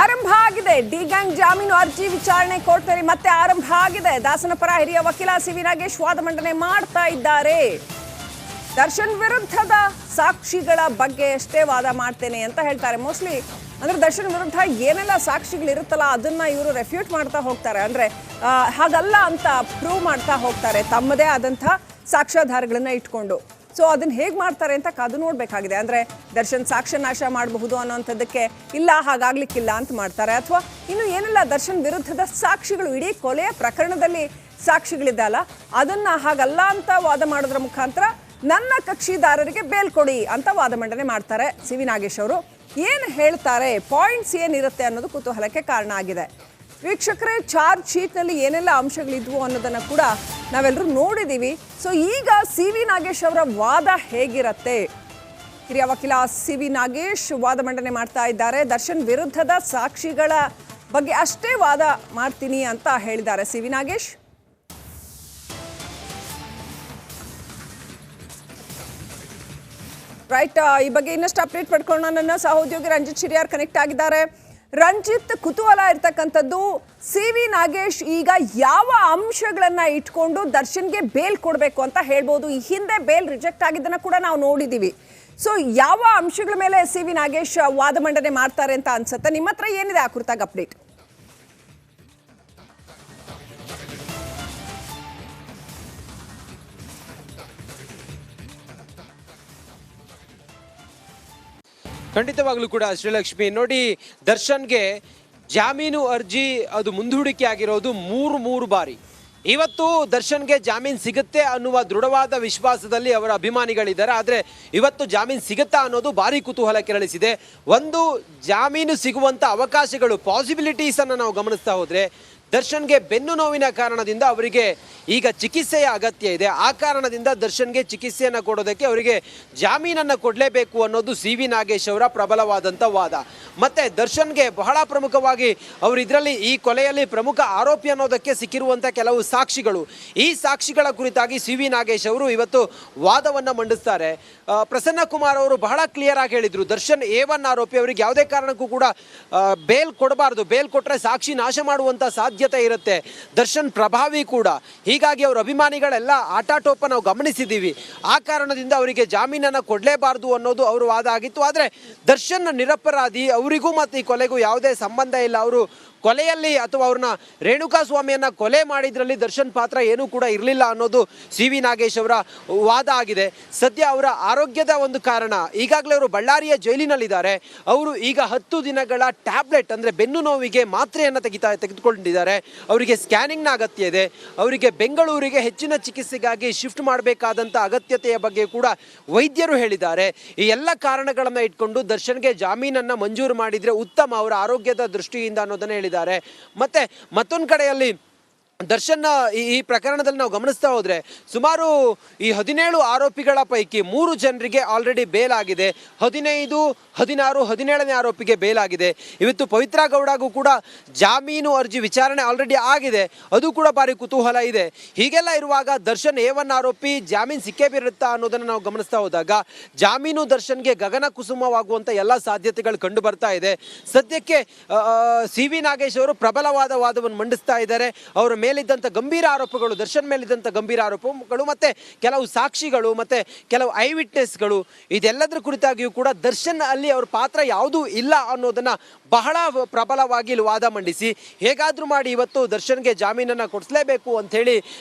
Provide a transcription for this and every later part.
ಆರಂಭ ಆಗಿದೆ. D gang ಜಾಮೀನು ಅರ್ಜಿ ವಿಚಾರಣೆ ಕೋರ್ಟ್ನಲ್ಲಿ ಮತ್ತೆ ಆರಂಭ ಆಗಿದೆ. ದಾಸನ ಪರ ಹಿರಿಯ ವಕೀಲ ಸಿ.ವಿ. ನಾಗೇಶ್ ವಾದ ಮಂಡನೆ ಮಾಡ್ತಾ ಇದ್ದಾರೆ. ದರ್ಶನ್ ವಿರುದ್ಧದ ಸಾಕ್ಷಿಗಳ ಬಗ್ಗೆ ಅಷ್ಟೇ ವಾದ ಮಾಡ್ತೇನೆ ಅಂತ ಹೇಳ್ತಾರೆ. ಮೋಸ್ಟ್ಲಿ ಅಂದ್ರೆ ದರ್ಶನ್ ವಿರುದ್ಧ ಏನೆಲ್ಲ ಸಾಕ್ಷಿಗಳಿರುತ್ತಲ್ಲ ಅದನ್ನ ಇವರು ರೆಫ್ಯೂಟ್ ಮಾಡ್ತಾ ಹೋಗ್ತಾರೆ. ಅಂದ್ರೆ ಹಾಗಲ್ಲ ಅಂತ ಪ್ರೂವ್ ಮಾಡ್ತಾ ಹೋಗ್ತಾರೆ ತಮ್ಮದೇ ಆದಂಥ ಸಾಕ್ಷ್ಯಾಧಾರಗಳನ್ನ ಇಟ್ಕೊಂಡು. ಸೊ ಅದನ್ನ ಹೇಗೆ ಮಾಡ್ತಾರೆ ಅಂತ ಕಾದು ನೋಡಬೇಕಾಗಿದೆ. ಅಂದರೆ ದರ್ಶನ್ ಸಾಕ್ಷ್ಯ ನಾಶ ಮಾಡಬಹುದು ಅನ್ನೋಂಥದ್ದಕ್ಕೆ ಇಲ್ಲ ಹಾಗಾಗ್ಲಿಕ್ಕಿಲ್ಲ ಅಂತ ಮಾಡ್ತಾರೆ, ಅಥವಾ ಇನ್ನು ಏನೆಲ್ಲ ದರ್ಶನ್ ವಿರುದ್ಧದ ಸಾಕ್ಷಿಗಳು ಇಡೀ ಕೊಲೆಯ ಪ್ರಕರಣದಲ್ಲಿ ಸಾಕ್ಷಿಗಳಿದೆಯಲ್ಲ ಅದನ್ನ ಹಾಗಲ್ಲ ಅಂತ ವಾದ ಮಾಡೋದ್ರ ಮುಖಾಂತರ ನನ್ನ ಕಕ್ಷಿದಾರರಿಗೆ ಬೇಲ್ ಕೊಡಿ ಅಂತ ವಾದ ಮಂಡನೆ ಮಾಡ್ತಾರೆ ಸಿ.ವಿ. ನಾಗೇಶ್ ಅವರು. ಏನು ಹೇಳ್ತಾರೆ, ಪಾಯಿಂಟ್ಸ್ ಏನಿರುತ್ತೆ ಅನ್ನೋದು ಕುತೂಹಲಕ್ಕೆ ಕಾರಣ ಆಗಿದೆ. ವೀಕ್ಷಕರೇ, ಚಾರ್ಜ್ ಶೀಟ್ನಲ್ಲಿ ಏನೆಲ್ಲ ಅಂಶಗಳಿದ್ವು ಅನ್ನೋದನ್ನು ಕೂಡ ನಾವೆಲ್ಲರೂ ನೋಡಿದ್ದೀವಿ. ಸೊ ಈಗ ಸಿ.ವಿ. ನಾಗೇಶ್ ಅವರ ವಾದ ಹೇಗಿರುತ್ತೆ? ಹಿರಿಯ ವಕೀಲ ಸಿ.ವಿ. ನಾಗೇಶ್ ವಾದ ಮಂಡನೆ ಮಾಡ್ತಾ ಇದ್ದಾರೆ. ದರ್ಶನ್ ವಿರುದ್ಧದ ಸಾಕ್ಷಿಗಳ ಬಗ್ಗೆ ಅಷ್ಟೇ ವಾದ ಮಾಡ್ತೀನಿ ಅಂತ ಹೇಳಿದ್ದಾರೆ ಸಿ.ವಿ. ನಾಗೇಶ್. ರೈಟ್, ಈ ಬಗ್ಗೆ ಇನ್ನಷ್ಟು ಅಪ್ಡೇಟ್ ಪಡ್ಕೊಳ್ಳೋಣ. ನನ್ನ ಸಹೋದ್ಯೋಗಿ ರಂಜಿತ್ ಶಿರಿಯಾರ್ ಕನೆಕ್ಟ್ ಆಗಿದ್ದಾರೆ. ರಂಜಿತ್, ಕುತೂಹಲ ಇರ್ತಕ್ಕಂಥದ್ದು, ಸಿ.ವಿ. ನಾಗೇಶ್ ಈಗ ಯಾವ ಅಂಶಗಳನ್ನ ಇಟ್ಕೊಂಡು ದರ್ಶನ್ಗೆ ಬೇಲ್ ಕೊಡಬೇಕು ಅಂತ ಹೇಳ್ಬೋದು? ಈ ಹಿಂದೆ ಬೇಲ್ ರಿಜೆಕ್ಟ್ ಆಗಿದ್ದನ್ನ ಕೂಡ ನಾವು ನೋಡಿದ್ದೀವಿ. ಸೊ ಯಾವ ಅಂಶಗಳ ಮೇಲೆ ಸಿ.ವಿ. ನಾಗೇಶ್ ವಾದ ಮಂಡನೆ ಮಾಡ್ತಾರೆ ಅಂತ ಅನ್ಸುತ್ತೆ? ನಿಮ್ಮ ಹತ್ರ ಏನಿದೆ ಆ ಕುರಿತಾಗಿ ಅಪ್ಡೇಟ್? ಖಂಡಿತವಾಗ್ಲೂ ಕೂಡ ಶ್ರೀಲಕ್ಷ್ಮಿ, ನೋಡಿ, ದರ್ಶನ್ಗೆ ಜಾಮೀನು ಅರ್ಜಿ ಅದು ಮುಂದೂಡಿಕೆ ಆಗಿರೋದು ಮೂರು ಬಾರಿ. ಇವತ್ತು ದರ್ಶನ್ಗೆ ಜಾಮೀನು ಸಿಗುತ್ತೆ ಅನ್ನುವ ದೃಢವಾದ ವಿಶ್ವಾಸದಲ್ಲಿ ಅವರ ಅಭಿಮಾನಿಗಳಿದ್ದಾರೆ. ಆದರೆ ಇವತ್ತು ಜಾಮೀನು ಸಿಗುತ್ತಾ ಅನ್ನೋದು ಭಾರಿ ಕುತೂಹಲ ಕೆರಳಿಸಿದೆ. ಒಂದು, ಜಾಮೀನು ಸಿಗುವಂಥ ಅವಕಾಶಗಳು, ಪಾಸಿಬಿಲಿಟೀಸನ್ನು ನಾವು ಗಮನಿಸ್ತಾ ಹೋದರೆ, ದರ್ಶನ್ಗೆ ಬೆನ್ನು ನೋವಿನ ಕಾರಣದಿಂದ ಅವರಿಗೆ ಈಗ ಚಿಕಿತ್ಸೆಯ ಅಗತ್ಯ ಇದೆ. ಆ ಕಾರಣದಿಂದ ದರ್ಶನ್ಗೆ ಚಿಕಿತ್ಸೆಯನ್ನು ಕೊಡೋದಕ್ಕೆ ಅವರಿಗೆ ಜಾಮೀನನ್ನು ಕೊಡಲೇಬೇಕು ಅನ್ನೋದು ಸಿ.ವಿ. ನಾಗೇಶ್ ಅವರ ಪ್ರಬಲವಾದಂಥ ವಾದ. ಮತ್ತು ದರ್ಶನ್ಗೆ ಬಹಳ ಪ್ರಮುಖವಾಗಿ ಅವರು ಇದರಲ್ಲಿ ಈ ಕೊಲೆಯಲ್ಲಿ ಪ್ರಮುಖ ಆರೋಪಿ ಅನ್ನೋದಕ್ಕೆ ಸಿಕ್ಕಿರುವಂಥ ಕೆಲವು ಸಾಕ್ಷಿಗಳು, ಈ ಸಾಕ್ಷಿಗಳ ಕುರಿತಾಗಿ ಸಿ.ವಿ. ನಾಗೇಶ್ ಅವರು ಇವತ್ತು ವಾದವನ್ನು ಮಂಡಿಸ್ತಾರೆ. ಪ್ರಸನ್ನ ಕುಮಾರ್ ಅವರು ಬಹಳ ಕ್ಲಿಯರ್ ಆಗಿ ಹೇಳಿದರು, ದರ್ಶನ್ A1 ಆರೋಪಿ, ಅವರಿಗೆ ಯಾವುದೇ ಕಾರಣಕ್ಕೂ ಕೂಡ ಬೇಲ್ ಕೊಡಬಾರ್ದು. ಬೇಲ್ ಕೊಟ್ಟರೆ ಸಾಕ್ಷಿ ನಾಶ ಮಾಡುವಂಥ ಸಾಧ್ಯತೆ ಇರುತ್ತೆ. ದರ್ಶನ್ ಪ್ರಭಾವಿ ಕೂಡ, ಹೀಗಾಗಿ ಅವರ ಅಭಿಮಾನಿಗಳೆಲ್ಲ ಆಟಾಟೋಪ ನಾವು ಗಮನಿಸಿದ್ದೀವಿ. ಆ ಕಾರಣದಿಂದ ಅವರಿಗೆ ಜಾಮೀನನ್ನು ಕೊಡಲೇಬಾರ್ದು ಅನ್ನೋದು ಅವರ ವಾದ ಆಗಿತ್ತು. ಆದರೆ ದರ್ಶನ್ ನಿರಪರಾಧಿ, ಅವರಿಗೂ ಮತ್ತು ಈ ಕೊಲೆಗೂ ಯಾವುದೇ ಸಂಬಂಧ ಇಲ್ಲ. ಅವರು ಕೊಲೆಯಲ್ಲಿ ಅಥವಾ ಅವ್ರನ್ನ ರೇಣುಕಾ ಸ್ವಾಮಿಯನ್ನು ಕೊಲೆ ಮಾಡಿದ್ರಲ್ಲಿ ದರ್ಶನ್ ಪಾತ್ರ ಏನೂ ಕೂಡ ಇರಲಿಲ್ಲ ಅನ್ನೋದು ಸಿ.ವಿ. ನಾಗೇಶ್ ಅವರ ವಾದ ಆಗಿದೆ. ಸದ್ಯ ಅವರ ಆರೋಗ್ಯದ ಒಂದು ಕಾರಣ, ಈಗಾಗಲೇ ಅವರು ಬಳ್ಳಾರಿಯ ಜೈಲಿನಲ್ಲಿದ್ದಾರೆ. ಅವರು ಈಗ 10 ದಿನಗಳ ಟ್ಯಾಬ್ಲೆಟ್ ಅಂದರೆ ಬೆನ್ನು ನೋವಿಗೆ ಮಾತ್ರೆಯನ್ನು ತೆಗೆದುಕೊಂಡಿದ್ದಾರೆ. ಅವರಿಗೆ ಸ್ಕ್ಯಾನಿಂಗ್ನ ಅಗತ್ಯ ಇದೆ. ಅವರಿಗೆ ಬೆಂಗಳೂರಿಗೆ ಹೆಚ್ಚಿನ ಚಿಕಿತ್ಸೆಗಾಗಿ ಶಿಫ್ಟ್ ಮಾಡಬೇಕಾದಂಥ ಅಗತ್ಯತೆಯ ಬಗ್ಗೆ ಕೂಡ ವೈದ್ಯರು ಹೇಳಿದ್ದಾರೆ. ಈ ಎಲ್ಲ ಕಾರಣಗಳನ್ನು ಇಟ್ಕೊಂಡು ದರ್ಶನ್ಗೆ ಜಾಮೀನನ್ನು ಮಂಜೂರು ಮಾಡಿದರೆ ಉತ್ತಮ ಅವರ ಆರೋಗ್ಯದ ದೃಷ್ಟಿಯಿಂದ ಅನ್ನೋದನ್ನು ಹೇಳಿದ್ದಾರೆ. ಮತ್ತೆ ಮತ್ತೊಂದು ಕಡೆಯಲ್ಲಿ ದರ್ಶನ್ ಈ ಪ್ರಕರಣದಲ್ಲಿ ನಾವು ಗಮನಿಸ್ತಾ ಹೋದರೆ ಸುಮಾರು ಈ 17 ಆರೋಪಿಗಳ ಪೈಕಿ 3 ಜನರಿಗೆ ಆಲ್ರೆಡಿ ಬೇಲ್ ಆಗಿದೆ. 15, 16, 17ನೇ ಆರೋಪಿಗೆ ಬೇಲ್ ಆಗಿದೆ. ಇವತ್ತು ಪವಿತ್ರ ಗೌಡಗೂ ಕೂಡ ಜಾಮೀನು ಅರ್ಜಿ ವಿಚಾರಣೆ ಆಲ್ರೆಡಿ ಆಗಿದೆ. ಅದು ಕೂಡ ಭಾರಿ ಕುತೂಹಲ ಇದೆ. ಹೀಗೆಲ್ಲ ಇರುವಾಗ ದರ್ಶನ್ A1 ಆರೋಪಿ ಜಾಮೀನು ಸಿಕ್ಕೇ ಬೀರುತ್ತಾ ಅನ್ನೋದನ್ನು ನಾವು ಗಮನಿಸ್ತಾ ಹೋದಾಗ ಜಾಮೀನು ದರ್ಶನ್ಗೆ ಗಗನ ಕುಸುಮವಾಗುವಂಥ ಎಲ್ಲ ಸಾಧ್ಯತೆಗಳು ಕಂಡು ಬರ್ತಾ ಇದೆ. ಸದ್ಯಕ್ಕೆ ಸಿ.ವಿ. ನಾಗೇಶ್ ಅವರು ಪ್ರಬಲವಾದ ವಾದವನ್ನು ಮಂಡಿಸ್ತಾ ಇದ್ದಾರೆ. ಅವರ ಮೇಲಿದ್ದಂಥ ಗಂಭೀರ ಆರೋಪಗಳು, ದರ್ಶನ್ ಮೇಲಿದ್ದಂಥ ಗಂಭೀರ ಆರೋಪಗಳು ಮತ್ತು ಕೆಲವು ಸಾಕ್ಷಿಗಳು ಮತ್ತು ಕೆಲವು ಐ ವಿಟ್ನೆಸ್ಗಳು, ಇದೆಲ್ಲದರ ಕುರಿತಾಗಿಯೂ ಕೂಡ ದರ್ಶನ್ ಅಲ್ಲಿ ಅವ್ರ ಪಾತ್ರ ಯಾವುದೂ ಇಲ್ಲ ಅನ್ನೋದನ್ನು ಬಹಳ ಪ್ರಬಲವಾಗಿ ವಾದ ಮಂಡಿಸಿ ಹೇಗಾದರೂ ಮಾಡಿ ಇವತ್ತು ದರ್ಶನ್ಗೆ ಜಾಮೀನನ್ನು ಕೊಡಿಸಲೇಬೇಕು ಅಂಥೇಳಿ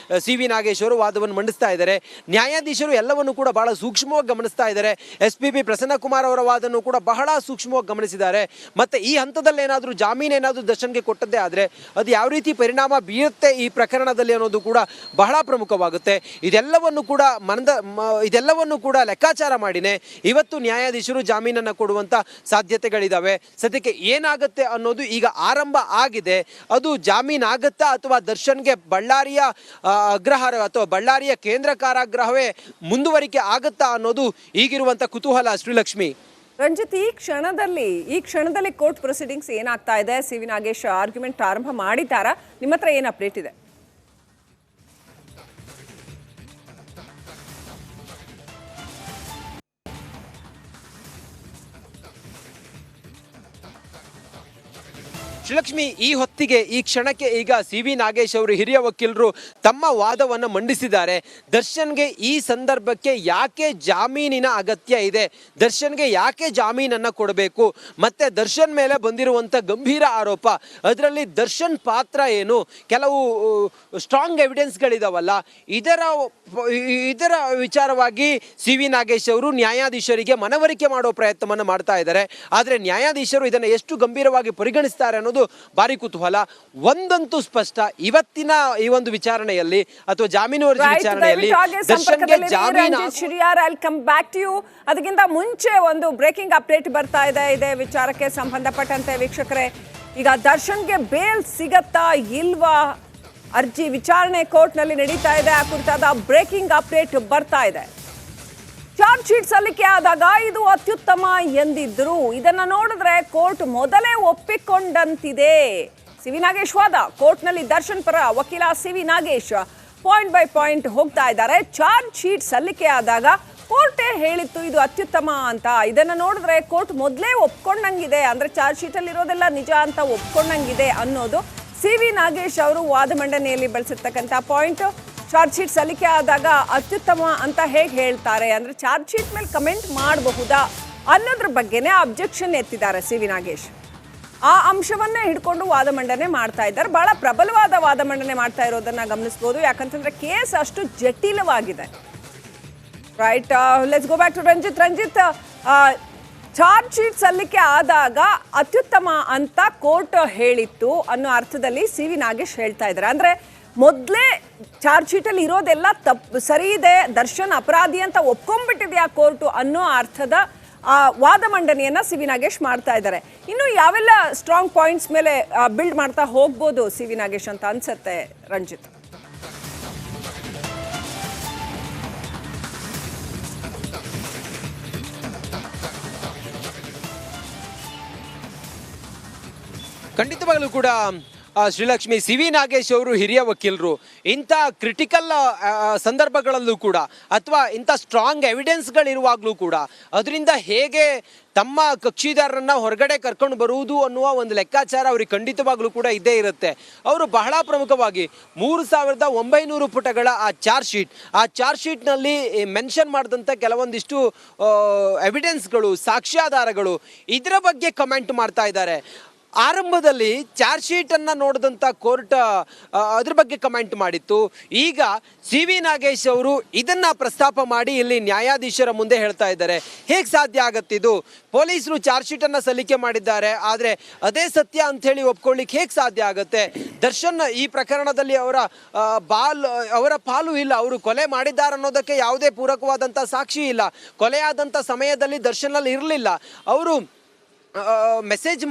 ಸಿ.ವಿ. ನಾಗೇಶ್ ಅವರು ವಾದವನ್ನು ಮಂಡಿಸ್ತಾ ಇದ್ದಾರೆ. ನ್ಯಾಯಾಧೀಶರು ಎಲ್ಲವನ್ನು ಕೂಡ ಬಹಳ ಸೂಕ್ಷ್ಮವಾಗಿ ಗಮನಿಸ್ತಾ ಇದ್ದಾರೆ. SP ಪ್ರಸನ್ನ ಕುಮಾರ್ ಅವರ ವಾದನ್ನು ಕೂಡ ಬಹಳ ಸೂಕ್ಷ್ಮವಾಗಿ ಗಮನಿಸಿದ್ದಾರೆ. ಮತ್ತು ಈ ಹಂತದಲ್ಲಿ ಏನಾದರೂ ಜಾಮೀನೇನಾದರೂ ದರ್ಶನ್ಗೆ ಕೊಟ್ಟದ್ದೇ ಆದರೆ ಅದು ಯಾವ ರೀತಿ ಪರಿಣಾಮ ಬೀರುತ್ತೆ ಈ ಪ್ರಕರಣದಲ್ಲಿ ಅನ್ನೋದು ಕೂಡ ಬಹಳ ಪ್ರಮುಖವಾಗುತ್ತೆ. ಇದೆಲ್ಲವನ್ನು ಕೂಡ ಲೆಕ್ಕಾಚಾರ ಮಾಡಿನೇ ಇವತ್ತು ನ್ಯಾಯಾಧೀಶರು ಜಾಮೀನನ್ನು ಕೊಡುವಂಥ ಸಾಧ್ಯತೆಗಳಿದ್ದಾವೆ. ಸದ್ಯಕ್ಕೆ ಏನಾಗುತ್ತೆ ಅನ್ನೋದು ಈಗ ಆರಂಭ ಆಗಿದೆ. ಅದು ಜಾಮೀನು ಆಗುತ್ತಾ ಅಥವಾ ದರ್ಶನ್ಗೆ ಬಳ್ಳಾರಿಯ ಅಗ್ರಹಾರ ಅಥವಾ ಬಳ್ಳಾರಿಯ ಕೇಂದ್ರ ಕಾರಾಗೃಹವೇ ಮುಂದುವರಿಕೆ ಆಗುತ್ತಾ ಅನ್ನೋದು ಈಗಿರುವಂಥ ಕುತೂಹಲ. ಶ್ರೀಲಕ್ಷ್ಮಿ, ರಂಜಿತ್, ಈ ಕ್ಷಣದಲ್ಲಿ ಕೋರ್ಟ್ ಪ್ರೊಸೀಡಿಂಗ್ಸ್ ಏನಾಗ್ತಾ ಇದೆ? ಸಿ.ವಿ. ನಾಗೇಶ್ ಆರ್ಗ್ಯುಮೆಂಟ್ ಆರಂಭ ಮಾಡಿದ್ದಾರಾ? ನಿಮ್ಮ ಹತ್ರ ಏನು ಅಪ್ಡೇಟ್ ಇದೆ? ಶ್ರೀಲಕ್ಷ್ಮಿ, ಈ ಹೊತ್ತಿಗೆ ಈ ಕ್ಷಣಕ್ಕೆ ಈಗ ಸಿ.ವಿ. ನಾಗೇಶ್ ಅವರು ಹಿರಿಯ ವಕೀಲರು ತಮ್ಮ ವಾದವನ್ನು ಮಂಡಿಸಿದ್ದಾರೆ. ದರ್ಶನ್ಗೆ ಈ ಸಂದರ್ಭಕ್ಕೆ ಯಾಕೆ ಜಾಮೀನಿನ ಅಗತ್ಯ ಇದೆ, ದರ್ಶನ್ಗೆ ಯಾಕೆ ಜಾಮೀನನ್ನು ಕೊಡಬೇಕು, ಮತ್ತೆ ದರ್ಶನ್ ಮೇಲೆ ಬಂದಿರುವಂಥ ಗಂಭೀರ ಆರೋಪ, ಅದರಲ್ಲಿ ದರ್ಶನ್ ಪಾತ್ರ ಏನು, ಕೆಲವು ಸ್ಟ್ರಾಂಗ್ ಎವಿಡೆನ್ಸ್ಗಳಿದಾವಲ್ಲ, ಇದರ ವಿಚಾರವಾಗಿ ಸಿ.ವಿ. ನಾಗೇಶ್ ಅವರು ನ್ಯಾಯಾಧೀಶರಿಗೆ ಮನವರಿಕೆ ಮಾಡೋ ಪ್ರಯತ್ನವನ್ನು ಮಾಡ್ತಾ ಇದ್ದಾರೆ. ಆದರೆ ನ್ಯಾಯಾಧೀಶರು ಇದನ್ನು ಎಷ್ಟು ಗಂಭೀರವಾಗಿ ಪರಿಗಣಿಸ್ತಾರೆ ಅನ್ನೋದು ಭಾರಿ ಕುತೂಹಲ. ಒಂದಂತೂ ಸ್ಪಷ್ಟ, ಇವತ್ತಿನ ಈ ಒಂದು ವಿಚಾರಣೆಯಲ್ಲಿ ಅಥವಾ ಜಾಮೀನು ಅರ್ಜಿ ವಿಚಾರಣೆಯಲ್ಲಿ ದರ್ಶನ್ಗೆ ಜಾಮೀನು ಅದಕ್ಕಿಂತ ಮುಂಚೆ ಒಂದು ಬ್ರೇಕಿಂಗ್ ಅಪ್ಡೇಟ್ ಬರ್ತಾ ಇದೆ ಇದೇ ವಿಚಾರಕ್ಕೆ ಸಂಬಂಧಪಟ್ಟಂತೆ. ವೀಕ್ಷಕರೇ, ಈಗ ದರ್ಶನ್ಗೆ ಬೇಲ್ ಸಿಗತ್ತಾ ಇಲ್ವಾ, ಅರ್ಜಿ ವಿಚಾರಣೆ ಕೋರ್ಟ್ನಲ್ಲಿ ನಡೀತಾ ಇದೆ. ಆ ಕುರಿತಾದ ಬ್ರೇಕಿಂಗ್ ಅಪ್ಡೇಟ್ ಬರ್ತಾ ಇದೆ. ಚಾರ್ಜ್ ಶೀಟ್ ಸಲ್ಲಿಕೆ ಆದಾಗ ಇದು ಅತ್ಯುತ್ತಮ ಎಂದಿದ್ರು. ಇದನ್ನ ನೋಡಿದ್ರೆ ಕೋರ್ಟ್ ಮೊದಲೇ ಒಪ್ಪಿಕೊಂಡಂತಿದೆ. ಸಿ.ವಿ. ನಾಗೇಶ್ ವಾದ ಕೋರ್ಟ್ನಲ್ಲಿ ದರ್ಶನ್ ಪರ ವಕೀಲ CV. Nagesh point by point ಹೋಗ್ತಾ ಇದ್ದಾರೆ. ಚಾರ್ಜ್ ಶೀಟ್ ಸಲ್ಲಿಕೆ ಆದಾಗ ಕೋರ್ಟೇ ಹೇಳಿತ್ತು ಇದು ಅತ್ಯುತ್ತಮ ಅಂತ. ಇದನ್ನ ನೋಡಿದ್ರೆ ಕೋರ್ಟ್ ಮೊದಲೇ ಒಪ್ಕೊಂಡಂಗಿದೆ, ಅಂದ್ರೆ ಚಾರ್ಜ್ ಶೀಟ್ ಅಲ್ಲಿ ಇರೋದೆಲ್ಲ ನಿಜ ಅಂತ ಒಪ್ಕೊಂಡಂಗಿದೆ ಅನ್ನೋದು ಸಿ.ವಿ. ನಾಗೇಶ್ ಅವರು ವಾದ ಮಂಡನೆಯಲ್ಲಿ ಬಳಸಿರ್ತಕ್ಕಂಥ ಪಾಯಿಂಟ್. ಚಾರ್ಜ್ ಶೀಟ್ ಸಲ್ಲಿಕೆ ಆದಾಗ ಅತ್ಯುತ್ತಮ ಅಂತ ಹೇಗೆ ಹೇಳ್ತಾರೆ, ಅಂದ್ರೆ ಚಾರ್ಜ್ ಶೀಟ್ ಮೇಲೆ ಕಮೆಂಟ್ ಮಾಡಬಹುದಾ ಅನ್ನೋದ್ರ ಬಗ್ಗೆನೇ ಅಬ್ಜೆಕ್ಷನ್ ಎತ್ತಿದ್ದಾರೆ ಸಿ.ವಿ. ನಾಗೇಶ್. ಆ ಅಂಶವನ್ನೇ ಹಿಡ್ಕೊಂಡು ವಾದ ಮಂಡನೆ ಮಾಡ್ತಾ ಇದ್ದಾರೆ. ಬಹಳ ಪ್ರಬಲವಾದ ವಾದ ಮಂಡನೆ ಮಾಡ್ತಾ ಇರೋದನ್ನ ಗಮನಿಸಬಹುದು. ಯಾಕಂತಂದ್ರೆ ಕೇಸ್ ಅಷ್ಟು ಜಟಿಲವಾಗಿದೆ. Right, let's go back to Ranjith. Charge sheet ಸಲ್ಲಿಕೆ ಆದಾಗ ಅತ್ಯುತ್ತಮ ಅಂತ ಕೋರ್ಟ್ ಹೇಳಿತ್ತು ಅನ್ನೋ ಅರ್ಥದಲ್ಲಿ ಸಿ.ವಿ. ನಾಗೇಶ್ ಹೇಳ್ತಾ ಇದ್ದಾರೆ. ಅಂದ್ರೆ ಮೊದಲೇ ಚಾರ್ಜ್ ಶೀಟಲ್ಲಿ ಇರೋದೆಲ್ಲ ಸರಿ ಇದೆ, ದರ್ಶನ್ ಅಪರಾಧಿ ಅಂತ ಒಪ್ಕೊಂಡ್ಬಿಟ್ಟಿದೆಯಾ ಕೋರ್ಟು ಅನ್ನೋ ಅರ್ಥದ ವಾದ ಮಂಡನೆಯನ್ನ ಸಿ.ವಿ. ನಾಗೇಶ್ ಮಾಡ್ತಾ ಇದ್ದಾರೆ. ಇನ್ನು ಯಾವೆಲ್ಲ ಸ್ಟ್ರಾಂಗ್ ಪಾಯಿಂಟ್ಸ್ ಮೇಲೆ ಬಿಲ್ಡ್ ಮಾಡ್ತಾ ಹೋಗ್ಬೋದು ಸಿ.ವಿ. ನಾಗೇಶ್ ಅಂತ ಅನ್ಸುತ್ತೆ ರಂಜಿತ್? ಖಂಡಿತವಾಗಲೂ ಕೂಡ ಶ್ರೀಲಕ್ಷ್ಮಿ, ಸಿ.ವಿ. ನಾಗೇಶ್ ಅವರು ಹಿರಿಯ ವಕೀಲರು. ಇಂಥ ಕ್ರಿಟಿಕಲ್ ಸಂದರ್ಭಗಳಲ್ಲೂ ಕೂಡ ಅಥವಾ ಇಂಥ ಸ್ಟ್ರಾಂಗ್ ಎವಿಡೆನ್ಸ್ಗಳಿರುವಾಗಲೂ ಕೂಡ ಅದರಿಂದ ಹೇಗೆ ತಮ್ಮ ಕಕ್ಷಿದಾರರನ್ನ ಹೊರಗಡೆ ಕರ್ಕೊಂಡು ಬರುವುದು ಅನ್ನುವ ಒಂದು ಲೆಕ್ಕಾಚಾರ ಅವ್ರಿಗೆ ಖಂಡಿತವಾಗ್ಲೂ ಕೂಡ ಇದ್ದೇ ಇರುತ್ತೆ. ಅವರು ಬಹಳ ಪ್ರಮುಖವಾಗಿ 3900 ಪುಟಗಳ ಆ ಚಾರ್ಜ್ ಶೀಟ್ನಲ್ಲಿ ಮೆನ್ಷನ್ ಮಾಡಿದಂಥ ಕೆಲವೊಂದಿಷ್ಟು ಎವಿಡೆನ್ಸ್ಗಳು, ಸಾಕ್ಷ್ಯಾಧಾರಗಳು, ಇದರ ಬಗ್ಗೆ ಕಮೆಂಟ್ ಮಾಡ್ತಾ ಇದ್ದಾರೆ. ಆರಂಭದಲ್ಲಿ ಚಾರ್ಜ್ ಶೀಟನ್ನು ನೋಡಿದಂಥ ಕೋರ್ಟ್ ಅದ್ರ ಬಗ್ಗೆ ಕಮೆಂಟ್ ಮಾಡಿತ್ತು. ಈಗ ಸಿ.ವಿ. ನಾಗೇಶ್ ಅವರು ಇದನ್ನು ಪ್ರಸ್ತಾಪ ಮಾಡಿ ಇಲ್ಲಿ ನ್ಯಾಯಾಧೀಶರ ಮುಂದೆ ಹೇಳ್ತಾ ಇದ್ದಾರೆ. ಹೇಗೆ ಸಾಧ್ಯ ಆಗತ್ತಿದು? ಪೊಲೀಸರು ಚಾರ್ಜ್ ಶೀಟನ್ನು ಸಲ್ಲಿಕೆ ಮಾಡಿದ್ದಾರೆ, ಆದರೆ ಅದೇ ಸತ್ಯ ಅಂಥೇಳಿ ಒಪ್ಕೊಳ್ಳಿಕ್ಕೆ ಹೇಗೆ ಸಾಧ್ಯ ಆಗುತ್ತೆ? ದರ್ಶನ್ ಈ ಪ್ರಕರಣದಲ್ಲಿ ಅವರ ಪಾಲು ಇಲ್ಲ, ಅವರು ಕೊಲೆ ಮಾಡಿದ್ದಾರೆ ಅನ್ನೋದಕ್ಕೆ ಯಾವುದೇ ಪೂರಕವಾದಂಥ ಸಾಕ್ಷಿ ಇಲ್ಲ. ಕೊಲೆಯಾದಂಥ ಸಮಯದಲ್ಲಿ ದರ್ಶನಲ್ಲಿ ಇರಲಿಲ್ಲ. ಅವರು ಮೆಸೇಜ್